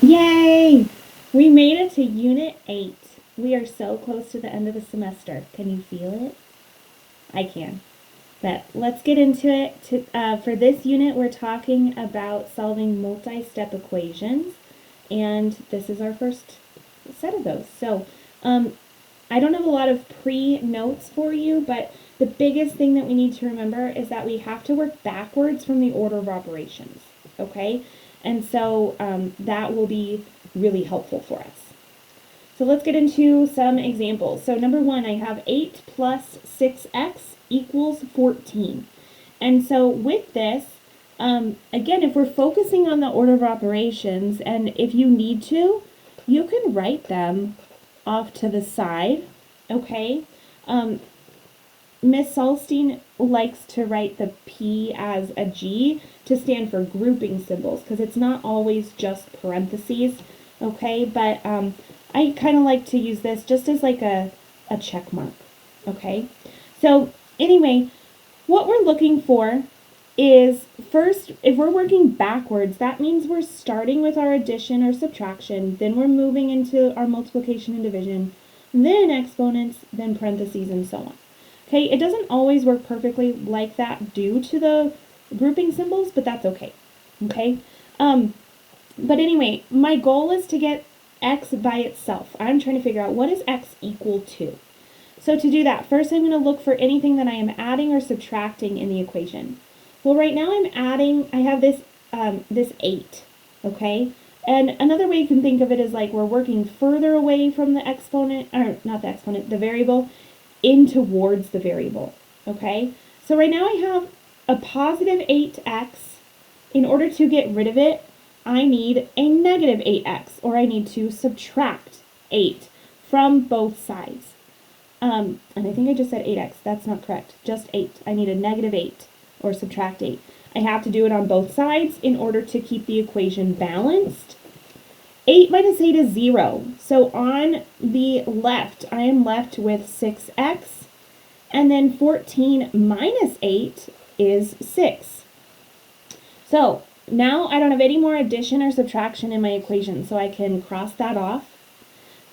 Yay! We made it to Unit 8. We are so close to the end of the semester. Can you feel it? I can. But let's get into it. For this unit, we're talking about solving multi-step equations, and this is our first set of those. So I don't have a lot of pre-notes for you, but the biggest thing that we need to remember is that we have to work backwards from the order of operations, okay? And so that will be really helpful for us. So let's get into some examples. So number one, I have 8 plus 6x equals 14. And so with this, again, if we're focusing on the order of operations, and if you need to, you can write them off to the side, okay? Miss Solstein likes to write the P as a G to stand for grouping symbols because it's not always just parentheses, okay? But I kind of like to use this just as like a check mark, okay? So anyway, what we're looking for is first, if we're working backwards, that means we're starting with our addition or subtraction, then we're moving into our multiplication and division, then exponents, then parentheses, and so on. Okay, it doesn't always work perfectly like that due to the grouping symbols, but that's okay. Okay, but anyway, my goal is to get x by itself. I'm trying to figure out what is x equal to. So to do that, first I'm going to look for anything that I am adding or subtracting in the equation. Well, right now I have this, this 8, okay? And another way you can think of it is like we're working further away from the exponent, or not the exponent, the variable, in towards the variable, okay? So right now I have a positive 8x. In order to get rid of it, I need a negative 8x, or I need to subtract 8 from both sides. And I think I just said 8x. That's not correct. Just 8. I need a negative 8 or subtract 8. I have to do it on both sides in order to keep the equation balanced. 8 minus 8 is 0. So on the left, I am left with 6x. And then 14 minus 8 is 6. So now I don't have any more addition or subtraction in my equation, so I can cross that off.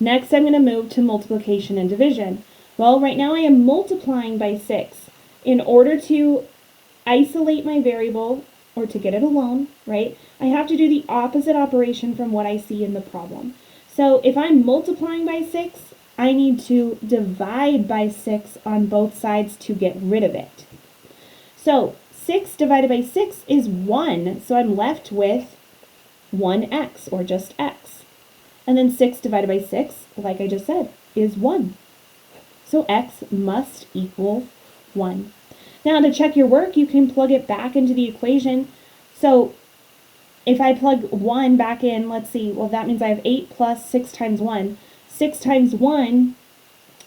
Next, I'm going to move to multiplication and division. Well, right now I am multiplying by 6. In order to isolate my variable, or to get it alone, right, I have to do the opposite operation from what I see in the problem. So if I'm multiplying by 6, I need to divide by 6 on both sides to get rid of it. So 6 divided by 6 is 1, so I'm left with 1x, or just x. And then 6 divided by 6, like I just said, is 1. So x must equal 1. Now to check your work, you can plug it back into the equation. So if I plug 1 back in, let's see, well that means I have 8 plus 6 times 1. 6 times 1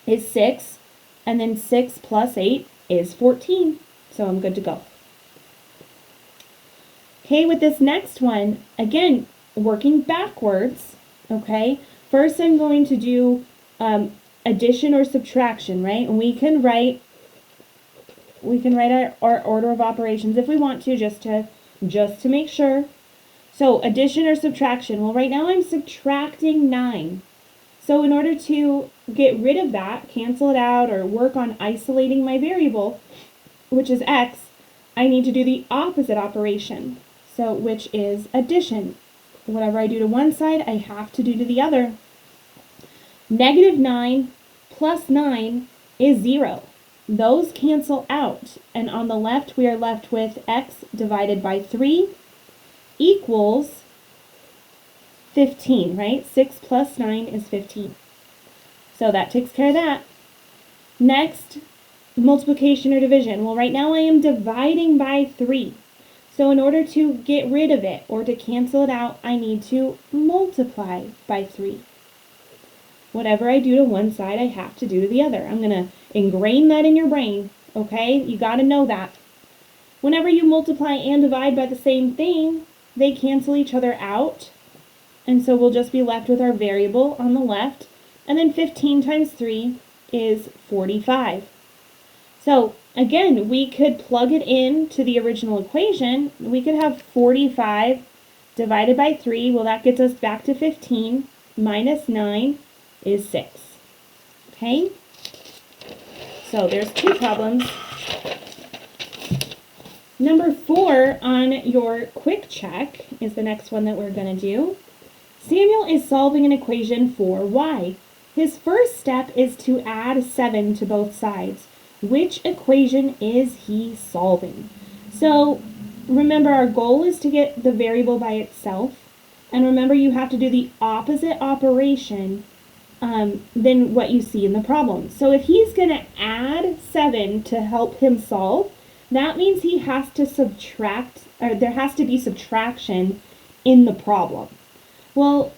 is 6, and then 6 plus 8 is 14. So I'm good to go. Okay, with this next one, again, working backwards, okay? First I'm going to do addition or subtraction, right? And we can write our order of operations if we want to, just to make sure. So addition or subtraction, well right now I'm subtracting 9. So in order to get rid of that, cancel it out, or work on isolating my variable, which is x, I need to do the opposite operation, so which is addition. Whatever I do to one side, I have to do to the other. Negative 9 plus 9 is 0. Those cancel out, and on the left we are left with x divided by 3 equals 15, right? 6 plus 9 is 15. So that takes care of that. Next, multiplication or division. Well, right now I am dividing by 3. So in order to get rid of it or to cancel it out, I need to multiply by 3. Whatever I do to one side, I have to do to the other. I'm going to ingrain that in your brain, okay? You got to know that. Whenever you multiply and divide by the same thing, they cancel each other out. And so we'll just be left with our variable on the left. And then 15 times 3 is 45. So again, we could plug it in to the original equation. We could have 45 divided by 3, well, that gets us back to 15, minus 9 is 6. Okay? So there's 2 problems. Number 4 on your quick check is the next one that we're going to do. Samuel is solving an equation for y. His first step is to add 7 to both sides. Which equation is he solving? So remember, our goal is to get the variable by itself. And remember, you have to do the opposite operation than what you see in the problem. So if he's going to add 7 to help him solve, that means he has to subtract, or there has to be subtraction in the problem. Well,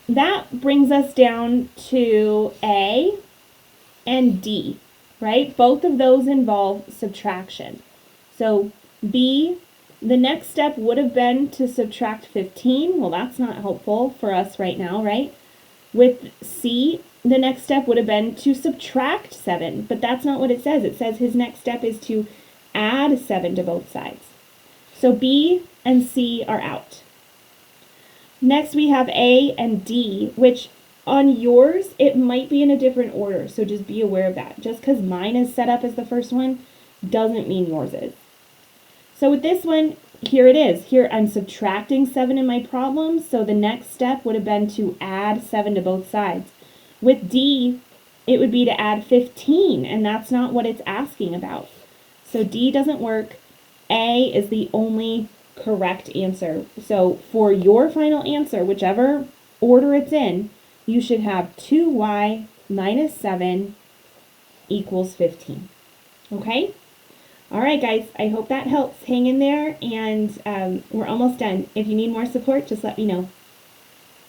that brings us down to A and D, right? Both of those involve subtraction. So B, the next step would have been to subtract 15. Well, that's not helpful for us right now, right? With C, the next step would have been to subtract 7, but that's not what it says. It says his next step is to add 7 to both sides. So B and C are out. Next we have A and D, which on yours, it might be in a different order, so just be aware of that. Just because mine is set up as the first one doesn't mean yours is. So with this one, here it is. Here I'm subtracting 7 in my problem, so the next step would have been to add 7 to both sides. With D, it would be to add 15, and that's not what it's asking about. So D doesn't work. A is the only correct answer. So for your final answer, whichever order it's in, you should have 2y minus 7 equals 15. Okay? All right, guys, I hope that helps. Hang in there, and we're almost done. If you need more support, just let me know.